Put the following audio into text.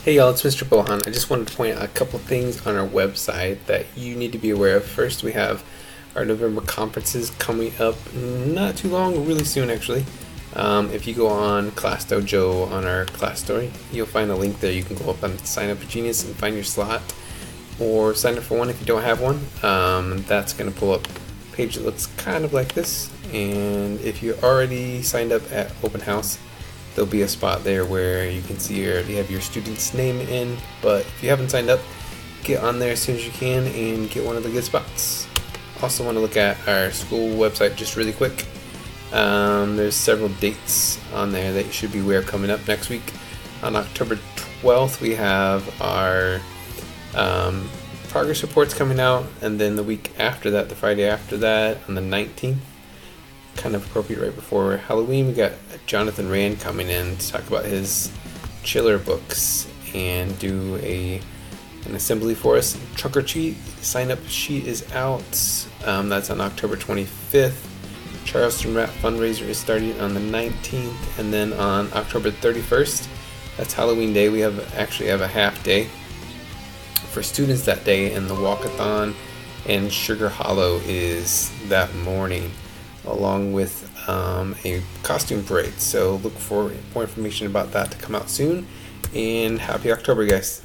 Hey y'all, it's Mr. Bohan. I just wanted to point out a couple things on our website that you need to be aware of. First, we have our November conferences coming up not too long, really soon actually. If you go on Class Dojo on our class story, you'll find a link there. You can go up and sign up for Genius and find your slot, or sign up for one if you don't have one. That's going to pull up a page that looks kind of like this. And if you're already signed up at Open House, there'll be a spot there where you can see you have your student's name in. But if you haven't signed up, get on there as soon as you can and get one of the good spots. Also want to look at our school website just really quick. There's several dates on there that you should be aware of coming up next week. On October 12th, we have our progress reports coming out, and then the week after that, the Friday after that, on the 19th, kind of appropriate right before Halloween, we got Jonathan Rand coming in to talk about his chiller books and do an assembly for us. Trunk or Treat sign up sheet is out. That's on October 25th. Charleston Wrap fundraiser is starting on the 19th, and then on October 31st, that's Halloween Day, we actually have a half day for students that day, and the walkathon and Sugar Hollow is that morning, along with a costume parade. So look for more information about that to come out soon, and happy October, guys.